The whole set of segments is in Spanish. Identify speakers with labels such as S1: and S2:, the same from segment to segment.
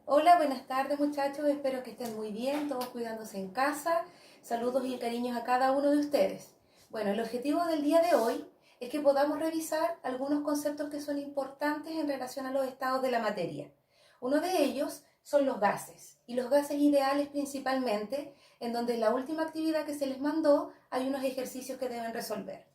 S1: Hola, buenas tardes muchachos, espero que estén muy bien, todos cuidándose en casa. Saludos y cariños a cada uno de ustedes. Bueno, el objetivo del día de hoy es que podamos revisar algunos conceptos que son importantes en relación a los estados de la materia. Uno de ellos son los gases, y los gases ideales principalmente, en donde en la última actividad que se les mandó hay unos ejercicios que deben resolver.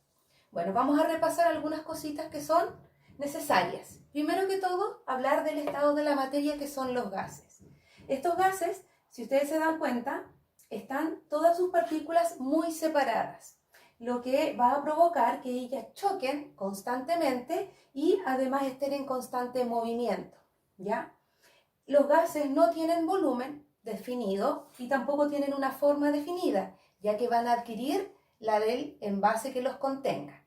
S1: Bueno, vamos a repasar algunas cositas que son necesarias. Primero que todo, hablar del estado de la materia que son los gases. Estos gases, si ustedes se dan cuenta, están todas sus partículas muy separadas, lo que va a provocar que ellas choquen constantemente y además estén en constante movimiento, ¿ya? Los gases no tienen volumen definido y tampoco tienen una forma definida, ya que van a adquirir la del envase que los contenga.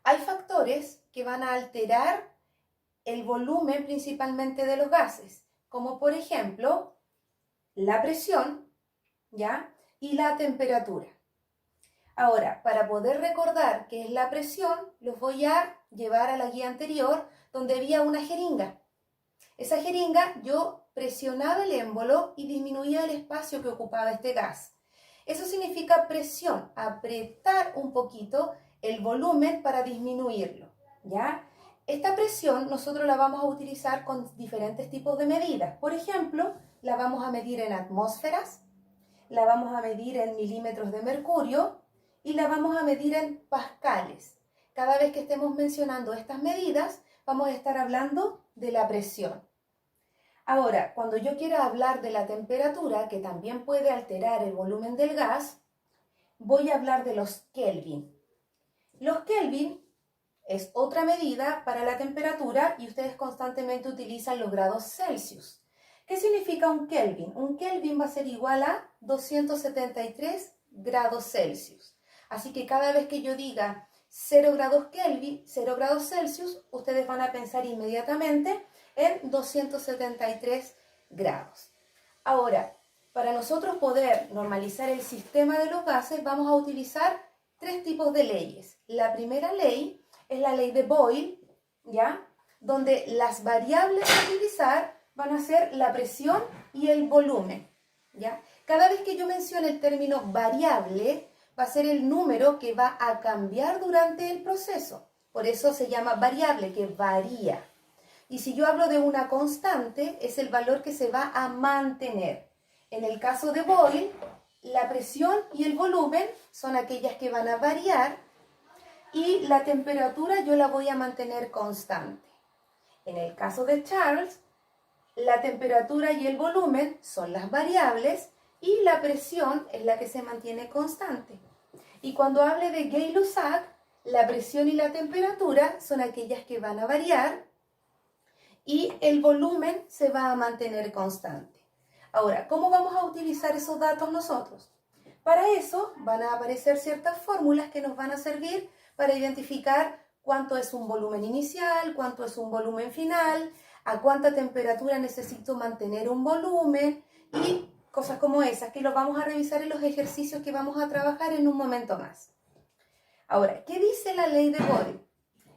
S1: Hay factores que van a alterar el volumen principalmente de los gases, como por ejemplo la presión, ¿ya? Y la temperatura. Ahora, para poder recordar qué es la presión, los voy a llevar a la guía anterior donde había una jeringa. Esa jeringa yo presionaba el émbolo y disminuía el espacio que ocupaba este gas. Eso significa presión, apretar un poquito el volumen para disminuirlo, ¿ya? Esta presión nosotros la vamos a utilizar con diferentes tipos de medidas. Por ejemplo, la vamos a medir en atmósferas, la vamos a medir en milímetros de mercurio y la vamos a medir en pascales. Cada vez que estemos mencionando estas medidas, vamos a estar hablando de la presión. Ahora, cuando yo quiera hablar de la temperatura, que también puede alterar el volumen del gas, voy a hablar de los Kelvin. Los Kelvin es otra medida para la temperatura y ustedes constantemente utilizan los grados Celsius. ¿Qué significa un Kelvin? Un Kelvin va a ser igual a 273 grados Celsius. Así que cada vez que yo diga 0 grados Kelvin, 0 grados Celsius, ustedes van a pensar inmediatamente en 273 grados. Ahora, para nosotros poder normalizar el sistema de los gases, vamos a utilizar tres tipos de leyes. La primera ley es la ley de Boyle, ¿ya? Donde las variables a utilizar van a ser la presión y el volumen, ¿ya? Cada vez que yo mencione el término variable, va a ser el número que va a cambiar durante el proceso. Por eso se llama variable, que varía. Y si yo hablo de una constante, es el valor que se va a mantener. En el caso de Boyle, la presión y el volumen son aquellas que van a variar y la temperatura yo la voy a mantener constante. En el caso de Charles, la temperatura y el volumen son las variables y la presión es la que se mantiene constante. Y cuando hable de Gay-Lussac, la presión y la temperatura son aquellas que van a variar y el volumen se va a mantener constante. Ahora, ¿cómo vamos a utilizar esos datos nosotros? Para eso van a aparecer ciertas fórmulas que nos van a servir para identificar cuánto es un volumen inicial, cuánto es un volumen final, a cuánta temperatura necesito mantener un volumen y cosas como esas, que lo vamos a revisar en los ejercicios que vamos a trabajar en un momento más. Ahora, ¿qué dice la ley de Boyle?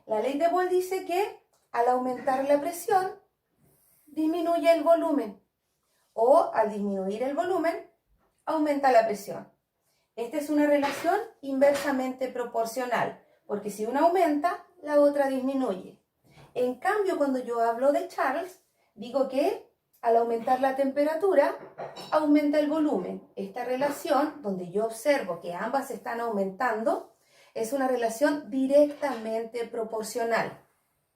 S1: La ley de Boyle dice que al aumentar la presión, disminuye el volumen. O al disminuir el volumen, aumenta la presión. Esta es una relación inversamente proporcional, porque si una aumenta, la otra disminuye. En cambio, cuando yo hablo de Charles, digo que al aumentar la temperatura, aumenta el volumen. Esta relación, donde yo observo que ambas están aumentando, es una relación directamente proporcional,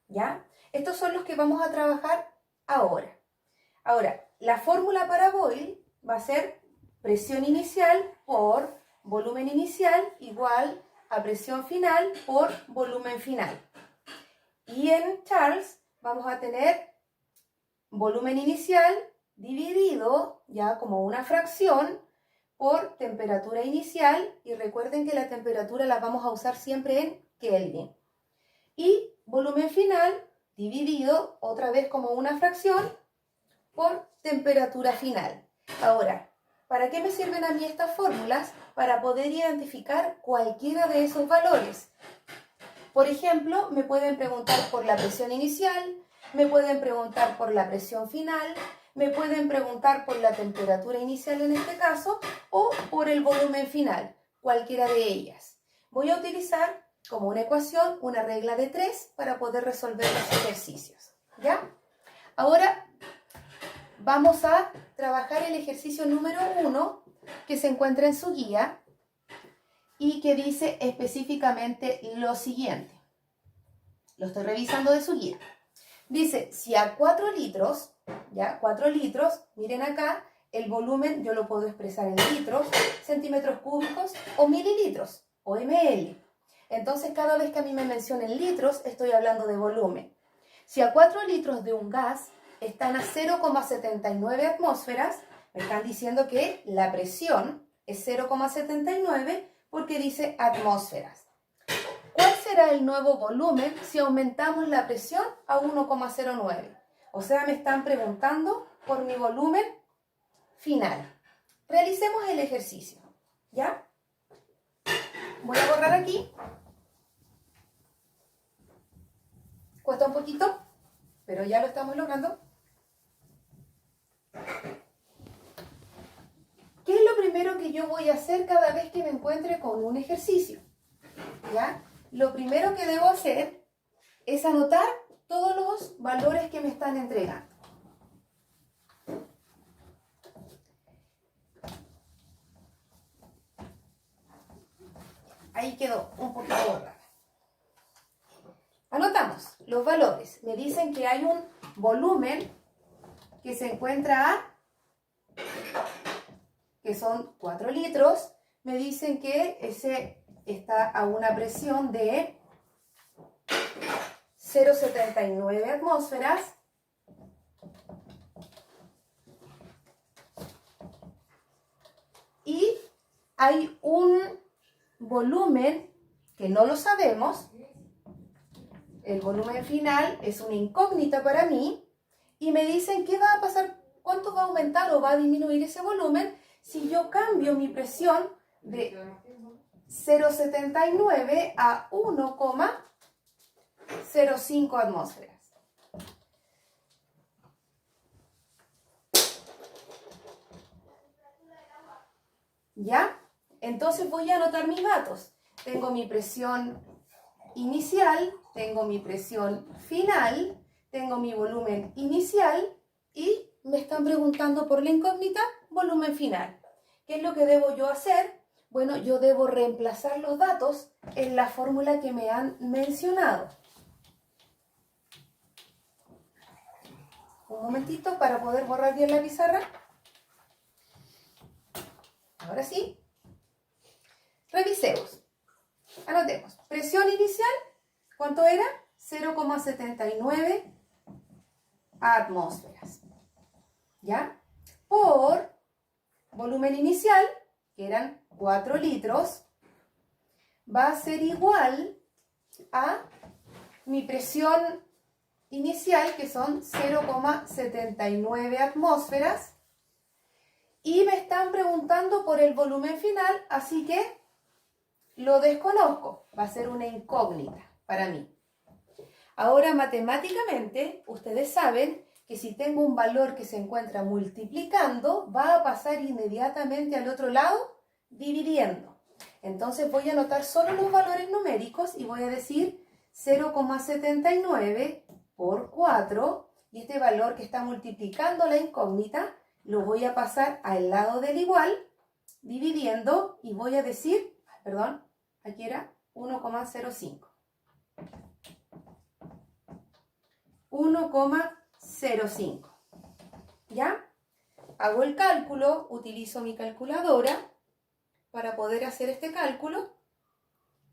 S1: ¿ya? Estos son los que vamos a trabajar ahora. Ahora, la fórmula para Boyle va a ser presión inicial por volumen inicial igual a presión final por volumen final. Y en Charles vamos a tener volumen inicial dividido ya como una fracción por temperatura inicial. Y recuerden que la temperatura la vamos a usar siempre en Kelvin. Y volumen final dividido otra vez como una fracción por temperatura final. Ahora, ¿para qué me sirven a mí estas fórmulas? Para poder identificar cualquiera de esos valores. Por ejemplo, me pueden preguntar por la presión inicial, me pueden preguntar por la presión final, me pueden preguntar por la temperatura inicial en este caso o por el volumen final, cualquiera de ellas. Voy a utilizar como una ecuación una regla de 3 para poder resolver los ejercicios, ¿ya? Ahora vamos a trabajar el ejercicio número 1 que se encuentra en su guía y que dice específicamente lo siguiente. Lo estoy revisando de su guía. Dice, si a 4 litros, ¿ya? 4 litros, miren acá, el volumen yo lo puedo expresar en litros, centímetros cúbicos o mililitros o ml. Entonces, cada vez que a mí me mencionen litros, estoy hablando de volumen. Si a 4 litros de un gas están a 0,79 atmósferas, me están diciendo que la presión es 0,79 porque dice atmósferas. ¿Cuál será el nuevo volumen si aumentamos la presión a 1,09? O sea, me están preguntando por mi volumen final. Realicemos el ejercicio, ¿ya? Voy a borrar aquí. Cuesta un poquito, pero ya lo estamos logrando. ¿Qué es lo primero que yo voy a hacer cada vez que me encuentre con un ejercicio? ¿Ya? Lo primero que debo hacer es anotar todos los valores que me están entregando. Ahí quedó un poquito borrada. Anotamos los valores. Me dicen que hay un volumen que se encuentra a, que son 4 litros. Me dicen que ese está a una presión de 0,79 atmósferas. Y hay un volumen que no lo sabemos. El volumen final es una incógnita para mí. Y me dicen qué va a pasar, cuánto va a aumentar o va a disminuir ese volumen si yo cambio mi presión de 0,79 a 1,05 atmósferas. ¿Ya? Entonces voy a anotar mis datos. Tengo mi presión inicial, tengo mi presión final, tengo mi volumen inicial y me están preguntando por la incógnita volumen final. ¿Qué es lo que debo yo hacer? Bueno, yo debo reemplazar los datos en la fórmula que me han mencionado. Un momentito para poder borrar bien la pizarra. Ahora sí. Revisemos. Anotemos. Presión inicial, ¿cuánto era? 0,79 atmósferas. ¿Ya? Por volumen inicial, que eran 4 litros, va a ser igual a mi presión inicial, que son 0,79 atmósferas, y me están preguntando por el volumen final, así que lo desconozco, va a ser una incógnita para mí. Ahora, matemáticamente, ustedes saben que si tengo un valor que se encuentra multiplicando, va a pasar inmediatamente al otro lado dividiendo. Entonces voy a anotar solo los valores numéricos y voy a decir 0,79 por 4, y este valor que está multiplicando la incógnita lo voy a pasar al lado del igual, dividiendo, y voy a decir, perdón, aquí era 1,05. 1,05. ¿Ya? Hago el cálculo, utilizo mi calculadora para poder hacer este cálculo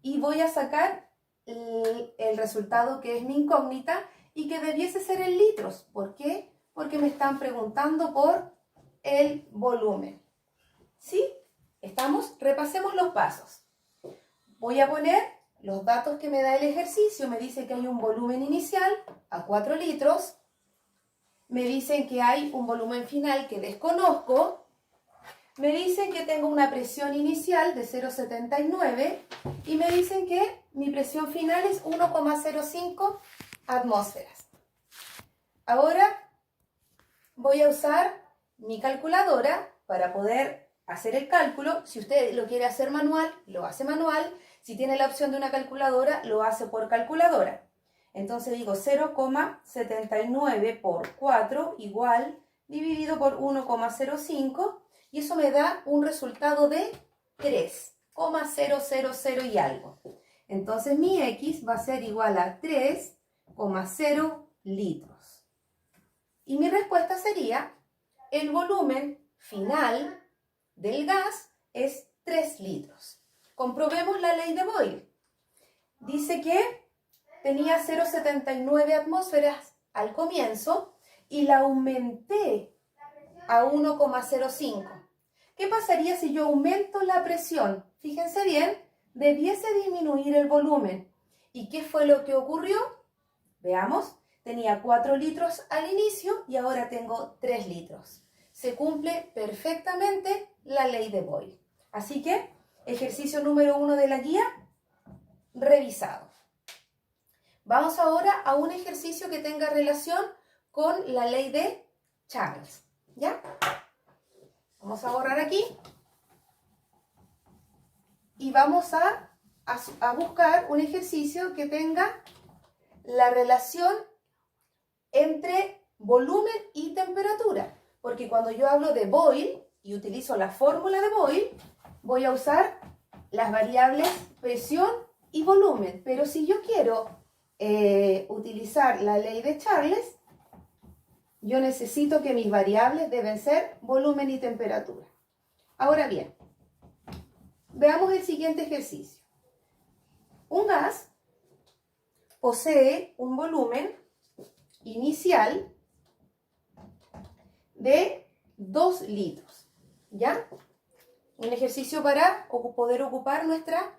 S1: y voy a sacar el resultado que es mi incógnita y que debiese ser en litros. ¿Por qué? Porque me están preguntando por el volumen. ¿Sí? ¿Estamos? Repasemos los pasos. Voy a poner los datos que me da el ejercicio. Me dice que hay un volumen inicial a 4 litros. Me dicen que hay un volumen final que desconozco. Me dicen que tengo una presión inicial de 0,79 y me dicen que mi presión final es 1,05 atmósferas. Ahora voy a usar mi calculadora para poder hacer el cálculo. Si usted lo quiere hacer manual, lo hace manual. Si tiene la opción de una calculadora, lo hace por calculadora. Entonces digo 0,79 por 4 igual dividido por 1,05 y eso me da un resultado de 3,000 y algo. Entonces mi X va a ser igual a 3,0 litros. Y mi respuesta sería, el volumen final del gas es 3 litros. Comprobemos la ley de Boyle. Dice que tenía 0,79 atmósferas al comienzo y la aumenté a 1,05. ¿Qué pasaría si yo aumento la presión? Fíjense bien, debiese disminuir el volumen. ¿Y qué fue lo que ocurrió? Veamos, tenía 4 litros al inicio y ahora tengo 3 litros. Se cumple perfectamente la ley de Boyle. Así que, ejercicio número 1 de la guía, revisado. Vamos ahora a un ejercicio que tenga relación con la ley de Charles. ¿Ya? Vamos a borrar aquí. Y vamos a buscar un ejercicio que tenga la relación entre volumen y temperatura. Porque cuando yo hablo de Boyle y utilizo la fórmula de Boyle, voy a usar las variables presión y volumen. Pero si yo quiero utilizar la ley de Charles, yo necesito que mis variables deben ser volumen y temperatura. Ahora bien, veamos el siguiente ejercicio. Un gas posee un volumen inicial de 2 litros. ¿Ya? Un ejercicio para poder ocupar nuestra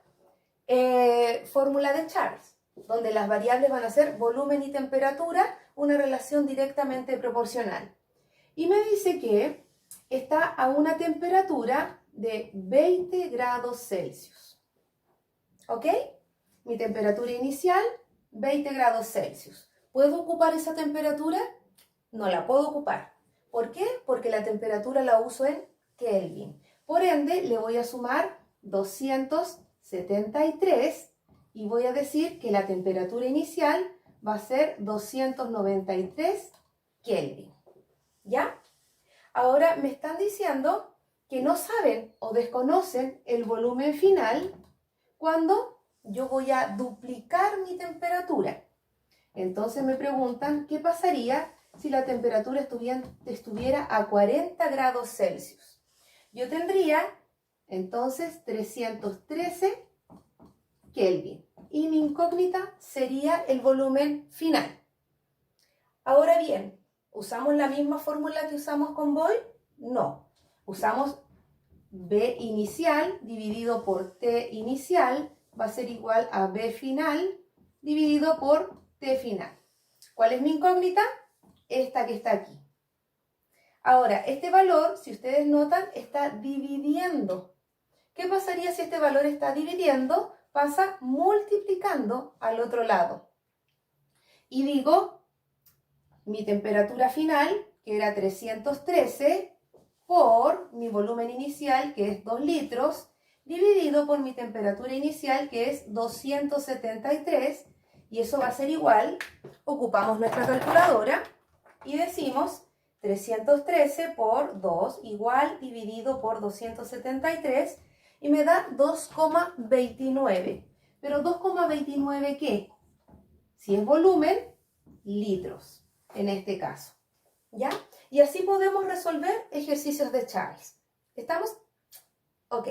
S1: fórmula de Charles, donde las variables van a ser volumen y temperatura, una relación directamente proporcional. Y me dice que está a una temperatura de 20 grados Celsius. ¿Ok? Mi temperatura inicial, 20 grados Celsius. ¿Puedo ocupar esa temperatura? No la puedo ocupar. ¿Por qué? Porque la temperatura la uso en Kelvin. Por ende, le voy a sumar 273 y voy a decir que la temperatura inicial va a ser 293 Kelvin. ¿Ya? Ahora me están diciendo que no saben o desconocen el volumen final cuando yo voy a duplicar mi temperatura. Entonces me preguntan qué pasaría si la temperatura estuviera a 40 grados Celsius. Yo tendría entonces 313 Kelvin y mi incógnita sería el volumen final. Ahora bien, ¿usamos la misma fórmula que usamos con Boyle? No, usamos B inicial dividido por T inicial va a ser igual a B final dividido por T final. ¿Cuál es mi incógnita? Esta que está aquí. Ahora, este valor, si ustedes notan, está dividiendo. ¿Qué pasaría si este valor está dividiendo? Pasa multiplicando al otro lado. Y digo, mi temperatura final, que era 313, por mi volumen inicial, que es 2 litros, dividido por mi temperatura inicial, que es 273, y eso va a ser igual, ocupamos nuestra calculadora y decimos 313 por 2 igual dividido por 273 y me da 2,29. ¿Pero 2,29 qué? Si es volumen, litros en este caso. ¿Ya? Y así podemos resolver ejercicios de Charles. ¿Estamos? Ok.